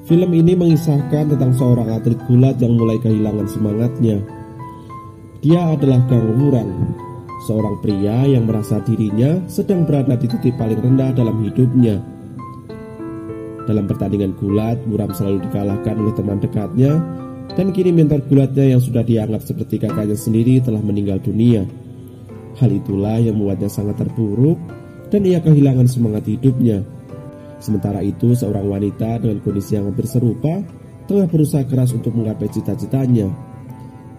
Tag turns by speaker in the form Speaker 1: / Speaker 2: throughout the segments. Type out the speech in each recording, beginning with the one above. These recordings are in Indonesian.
Speaker 1: Film ini mengisahkan tentang seorang atlet gulat yang mulai kehilangan semangatnya. Dia adalah Gang Wurang, seorang pria yang merasa dirinya sedang berada di titik paling rendah dalam hidupnya. Dalam pertandingan gulat, Wurang selalu dikalahkan oleh teman dekatnya, dan kini mentor gulatnya yang sudah dianggap seperti kakaknya sendiri telah meninggal dunia. Hal itulah yang membuatnya sangat terpuruk dan ia kehilangan semangat hidupnya. Sementara itu, seorang wanita dengan kondisi yang hampir serupa tengah berusaha keras untuk menggapai cita-citanya.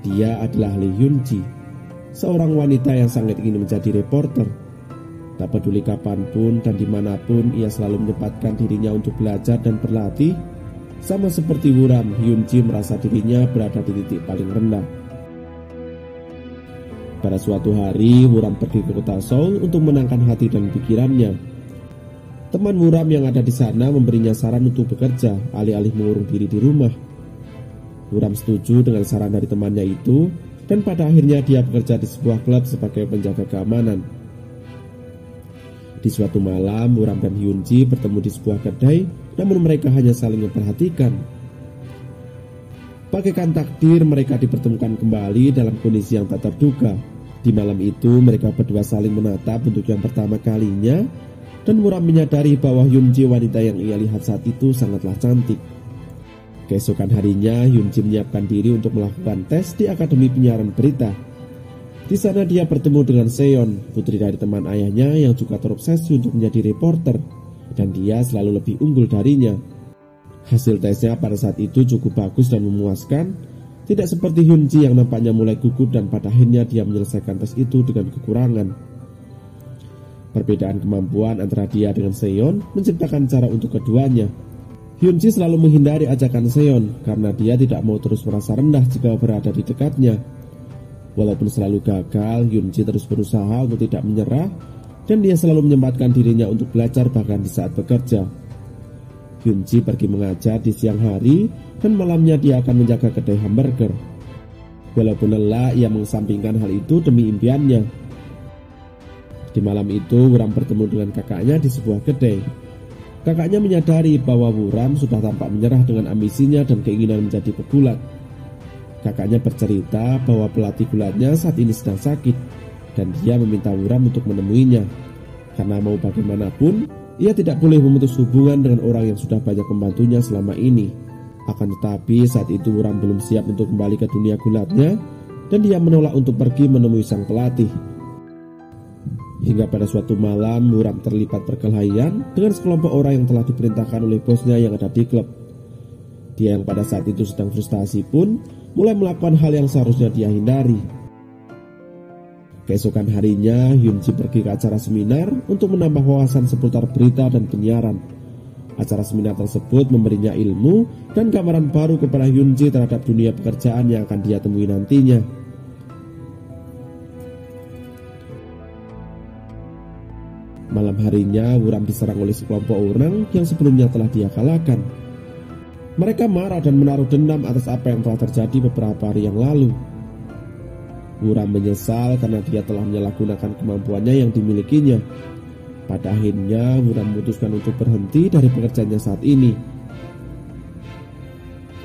Speaker 1: Dia adalah Lee Hyun-ji, seorang wanita yang sangat ingin menjadi reporter. Tak peduli kapanpun dan dimanapun, ia selalu menyempatkan dirinya untuk belajar dan berlatih. Sama seperti Wurang, Hyun-ji merasa dirinya berada di titik paling rendah. Pada suatu hari, Wurang pergi ke kota Seoul untuk menenangkan hati dan pikirannya. Teman Wurang yang ada di sana memberinya saran untuk bekerja, alih-alih mengurung diri di rumah. Wurang setuju dengan saran dari temannya itu, dan pada akhirnya dia bekerja di sebuah klub sebagai penjaga keamanan. Di suatu malam, Wurang dan Hyun-ji bertemu di sebuah kedai, namun mereka hanya saling memperhatikan. Bagaikan takdir, mereka dipertemukan kembali dalam kondisi yang tak terduga. Di malam itu, mereka berdua saling menatap untuk yang pertama kalinya, dan Wurang menyadari bahwa Hyun-ji, wanita yang ia lihat saat itu, sangatlah cantik. Keesokan harinya, Hyun-ji menyiapkan diri untuk melakukan tes di Akademi Penyiaran Berita. Di sana dia bertemu dengan Seon, putri dari teman ayahnya yang juga terobsesi untuk menjadi reporter, dan dia selalu lebih unggul darinya. Hasil tesnya pada saat itu cukup bagus dan memuaskan, tidak seperti Hyun-ji yang nampaknya mulai gugup dan pada akhirnya dia menyelesaikan tes itu dengan kekurangan. Perbedaan kemampuan antara dia dengan Seon menciptakan cara untuk keduanya. Hyun-ji selalu menghindari ajakan Seon karena dia tidak mau terus merasa rendah jika berada di dekatnya. Walaupun selalu gagal, Hyun-ji terus berusaha untuk tidak menyerah, dan dia selalu menyempatkan dirinya untuk belajar bahkan di saat bekerja. Hyun-ji pergi mengajar di siang hari, dan malamnya dia akan menjaga kedai hamburger. Walaupun lelah, ia mengesampingkan hal itu demi impiannya. Di malam itu, Wurang bertemu dengan kakaknya di sebuah kedai. Kakaknya menyadari bahwa Wurang sudah tampak menyerah dengan ambisinya dan keinginan menjadi pegulat. Kakaknya bercerita bahwa pelatih gulatnya saat ini sedang sakit, dan dia meminta Wurang untuk menemuinya. Karena mau bagaimanapun, ia tidak boleh memutus hubungan dengan orang yang sudah banyak membantunya selama ini. Akan tetapi saat itu Wurang belum siap untuk kembali ke dunia gulatnya, dan dia menolak untuk pergi menemui sang pelatih. Hingga pada suatu malam, Wurang terlibat perkelahian dengan sekelompok orang yang telah diperintahkan oleh bosnya yang ada di klub. Dia yang pada saat itu sedang frustasi pun mulai melakukan hal yang seharusnya dia hindari. Keesokan harinya, Hyun-ji pergi ke acara seminar untuk menambah wawasan seputar berita dan penyiaran. Acara seminar tersebut memberinya ilmu dan gambaran baru kepada Hyun-ji terhadap dunia pekerjaan yang akan dia temui nantinya. Malam harinya, Wurang diserang oleh sekelompok orang yang sebelumnya telah dia kalahkan. Mereka marah dan menaruh dendam atas apa yang telah terjadi beberapa hari yang lalu. Wurang menyesal karena dia telah menyalahgunakan kemampuannya yang dimilikinya. Pada akhirnya, Wurang memutuskan untuk berhenti dari pekerjaannya saat ini.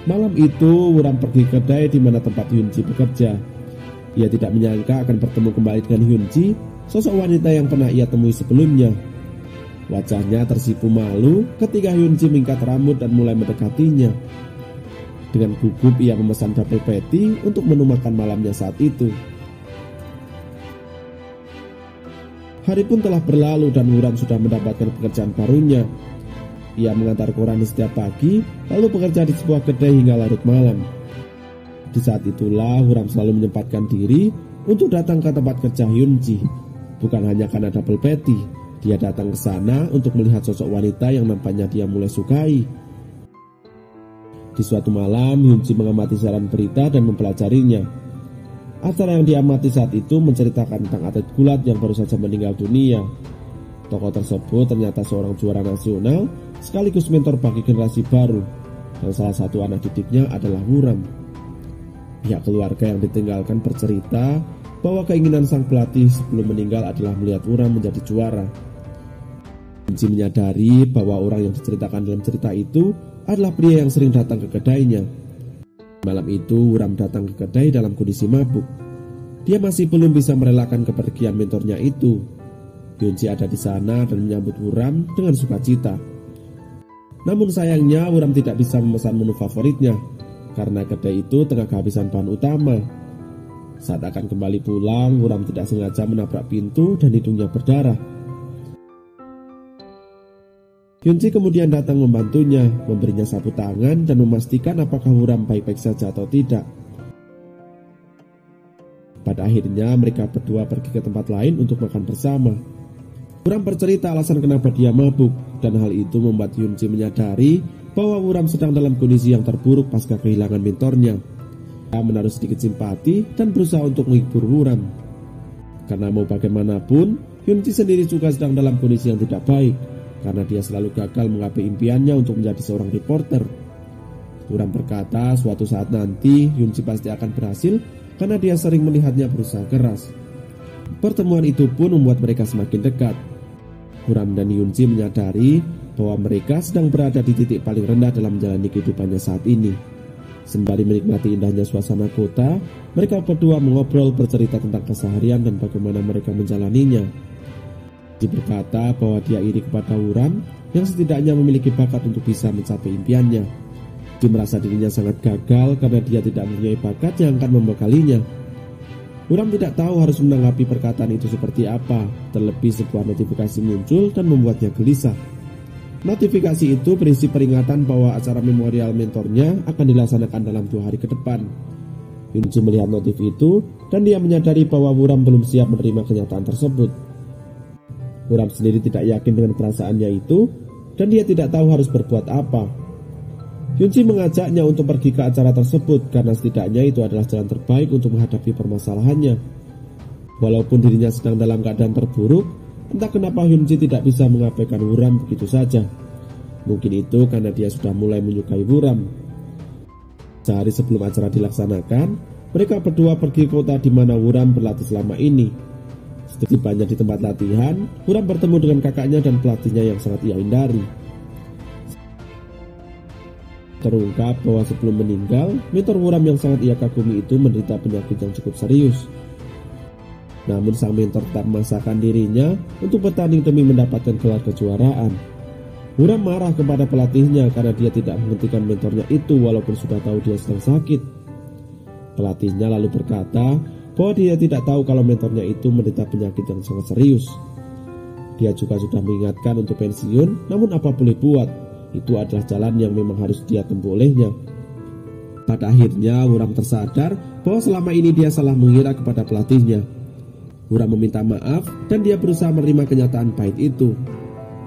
Speaker 1: Malam itu, Wurang pergi ke kedai di mana tempat Hyun-ji bekerja. Ia tidak menyangka akan bertemu kembali dengan Hyun-ji, sosok wanita yang pernah ia temui sebelumnya. Wajahnya tersipu malu ketika Hyun-ji mengangkat rambut dan mulai mendekatinya. Dengan gugup ia memesan double patty untuk menu makan malamnya saat itu. Hari pun telah berlalu dan Wurang sudah mendapatkan pekerjaan barunya. Ia mengantar koran di setiap pagi, lalu bekerja di sebuah kedai hingga larut malam. Di saat itulah Wurang selalu menyempatkan diri untuk datang ke tempat kerja Hyun-ji. Bukan hanya karena double patty, dia datang ke sana untuk melihat sosok wanita yang nampaknya dia mulai sukai. Di suatu malam, Hyun-ji mengamati siaran berita dan mempelajarinya. Acara yang diamati saat itu menceritakan tentang atlet gulat yang baru saja meninggal dunia. Tokoh tersebut ternyata seorang juara nasional sekaligus mentor bagi generasi baru, dan salah satu anak didiknya adalah Wurang. Pihak keluarga yang ditinggalkan bercerita bahwa keinginan sang pelatih sebelum meninggal adalah melihat Wurang menjadi juara. Hyun-ji menyadari bahwa orang yang diceritakan dalam cerita itu adalah pria yang sering datang ke kedainya. Malam itu Wuram datang ke kedai dalam kondisi mabuk. Dia masih belum bisa merelakan kepergian mentornya itu. Hyunji ada di sana dan menyambut Wuram dengan sukacita. Namun sayangnya Wuram tidak bisa memesan menu favoritnya karena kedai itu tengah kehabisan bahan utama. Saat akan kembali pulang, Wuram tidak sengaja menabrak pintu dan hidungnya berdarah. Hyunji kemudian datang membantunya, memberinya sapu tangan dan memastikan apakah Wuram baik-baik saja atau tidak. Pada akhirnya mereka berdua pergi ke tempat lain untuk makan bersama. Wuram bercerita alasan kenapa dia mabuk, dan hal itu membuat Hyunji menyadari bahwa Wuram sedang dalam kondisi yang terburuk pasca kehilangan mentornya. Dia menaruh sedikit simpati dan berusaha untuk menghibur Wuram. Karena mau bagaimanapun, Hyunji sendiri juga sedang dalam kondisi yang tidak baik, karena dia selalu gagal menggapai impiannya untuk menjadi seorang reporter. Wuram berkata suatu saat nanti Hyunji pasti akan berhasil karena dia sering melihatnya berusaha keras. Pertemuan itu pun membuat mereka semakin dekat. Wuram dan Hyunji menyadari bahwa mereka sedang berada di titik paling rendah dalam menjalani kehidupannya saat ini. Sembari menikmati indahnya suasana kota, mereka berdua mengobrol bercerita tentang keseharian dan bagaimana mereka menjalaninya. Dia berkata bahwa dia iri kepada Wuram yang setidaknya memiliki bakat untuk bisa mencapai impiannya. Dia merasa dirinya sangat gagal karena dia tidak mempunyai bakat yang akan membekalinya. Wuram tidak tahu harus menanggapi perkataan itu seperti apa, terlebih sebuah notifikasi muncul dan membuatnya gelisah. Notifikasi itu berisi peringatan bahwa acara memorial mentornya akan dilaksanakan dalam 2 hari ke depan. Hyunji melihat notif itu dan dia menyadari bahwa Wuram belum siap menerima kenyataan tersebut. Wuram sendiri tidak yakin dengan perasaannya itu dan dia tidak tahu harus berbuat apa. Hyunji mengajaknya untuk pergi ke acara tersebut karena setidaknya itu adalah jalan terbaik untuk menghadapi permasalahannya. Walaupun dirinya sedang dalam keadaan terburuk, entah kenapa Hyunji tidak bisa mengabaikan Wuram begitu saja. Mungkin itu karena dia sudah mulai menyukai Wuram. Sehari sebelum acara dilaksanakan, mereka berdua pergi ke kota di mana Wuram berlatih selama ini. Setibanya di tempat latihan, Wuram bertemu dengan kakaknya dan pelatihnya yang sangat ia hindari. Terungkap bahwa sebelum meninggal, mentor Wuram yang sangat ia kagumi itu menderita penyakit yang cukup serius. Namun sang mentor tetap memaksakan dirinya untuk bertanding demi mendapatkan gelar kejuaraan. Wuram marah kepada pelatihnya karena dia tidak menghentikan mentornya itu walaupun sudah tahu dia sedang sakit. Pelatihnya lalu berkata bahwa dia tidak tahu kalau mentornya itu menderita penyakit yang sangat serius. Dia juga sudah mengingatkan untuk pensiun, namun apa boleh buat, itu adalah jalan yang memang harus dia tempuh olehnya. Pada akhirnya Wuram tersadar bahwa selama ini dia salah mengira kepada pelatihnya. Wuram meminta maaf dan dia berusaha menerima kenyataan pahit itu.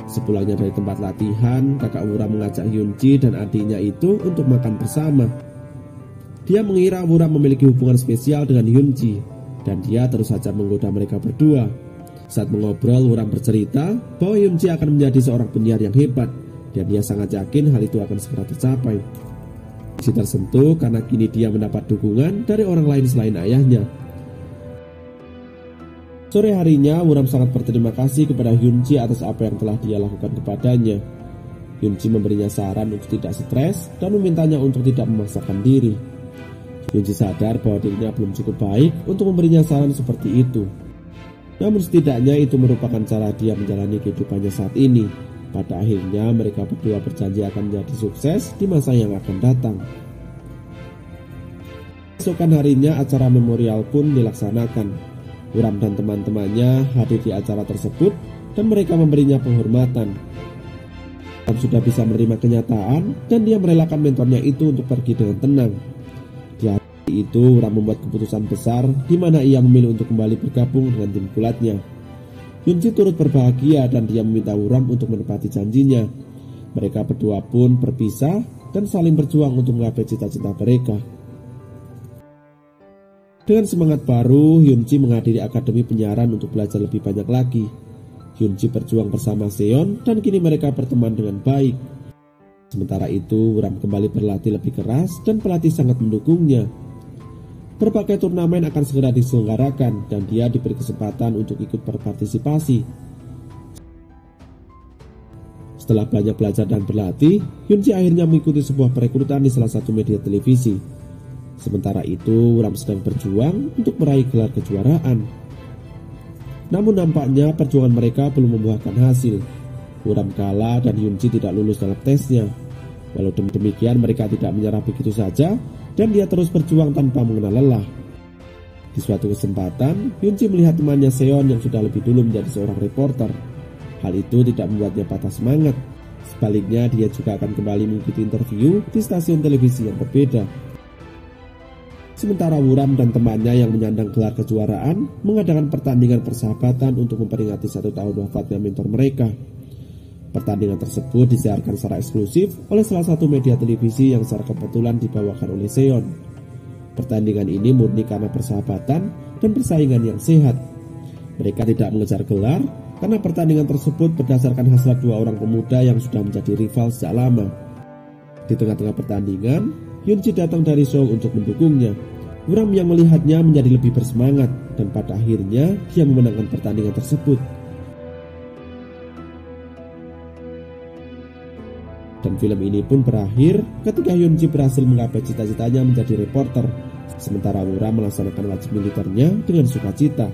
Speaker 1: Sepulangnya dari tempat latihan, kakak Wuram mengajak Hyunji dan adiknya itu untuk makan bersama. Dia mengira Wuram memiliki hubungan spesial dengan Hyunji dan dia terus saja menggoda mereka berdua. Saat mengobrol, Wuram bercerita bahwa Hyunji akan menjadi seorang penyiar yang hebat dan dia sangat yakin hal itu akan segera tercapai. Hyunji tersentuh karena kini dia mendapat dukungan dari orang lain selain ayahnya. Sore harinya, Wuram sangat berterima kasih kepada Hyunji atas apa yang telah dia lakukan kepadanya. Hyunji memberinya saran untuk tidak stres dan memintanya untuk tidak memaksakan diri. Hyunji sadar bahwa dirinya belum cukup baik untuk memberinya saran seperti itu. Namun setidaknya itu merupakan cara dia menjalani kehidupannya saat ini. Pada akhirnya mereka berdua berjanji akan menjadi sukses di masa yang akan datang. Keesokan harinya acara memorial pun dilaksanakan. Wuram dan teman-temannya hadir di acara tersebut dan mereka memberinya penghormatan. Wuram sudah bisa menerima kenyataan dan dia merelakan mentornya itu untuk pergi dengan tenang. Di hari itu Wuram membuat keputusan besar di mana ia memilih untuk kembali bergabung dengan tim gulatnya. Hyunji turut berbahagia dan dia meminta Wuram untuk menepati janjinya. Mereka berdua pun berpisah dan saling berjuang untuk menggapai cita-cita mereka. Dengan semangat baru, Hyunji menghadiri akademi penyiaran untuk belajar lebih banyak lagi. Hyunji berjuang bersama Seon dan kini mereka berteman dengan baik. Sementara itu, Wuram kembali berlatih lebih keras dan pelatih sangat mendukungnya. Berbagai turnamen akan segera diselenggarakan dan dia diberi kesempatan untuk ikut berpartisipasi. Setelah banyak belajar dan berlatih, Hyunji akhirnya mengikuti sebuah perekrutan di salah satu media televisi. Sementara itu, Wuram sedang berjuang untuk meraih gelar kejuaraan. Namun nampaknya perjuangan mereka belum membuahkan hasil. Wuram kalah dan Hyunji tidak lulus dalam tesnya. Walau demikian, mereka tidak menyerah begitu saja dan dia terus berjuang tanpa mengenal lelah. Di suatu kesempatan, Hyunji melihat temannya Seon yang sudah lebih dulu menjadi seorang reporter. Hal itu tidak membuatnya patah semangat. Sebaliknya, dia juga akan kembali mengikuti interview di stasiun televisi yang berbeda. Sementara Wuram dan temannya yang menyandang gelar kejuaraan mengadakan pertandingan persahabatan untuk memperingati 1 tahun wafatnya mentor mereka. Pertandingan tersebut disiarkan secara eksklusif oleh salah satu media televisi yang secara kebetulan dibawakan oleh Seon. Pertandingan ini murni karena persahabatan dan persaingan yang sehat. Mereka tidak mengejar gelar karena pertandingan tersebut berdasarkan hasrat dua orang pemuda yang sudah menjadi rival sejak lama. Di tengah-tengah pertandingan, Hyunji datang dari Seoul untuk mendukungnya. Wuram yang melihatnya menjadi lebih bersemangat dan pada akhirnya dia memenangkan pertandingan tersebut. Dan film ini pun berakhir ketika Hyunji berhasil menggapai cita-citanya menjadi reporter, sementara Wuram melaksanakan wajib militernya dengan sukacita.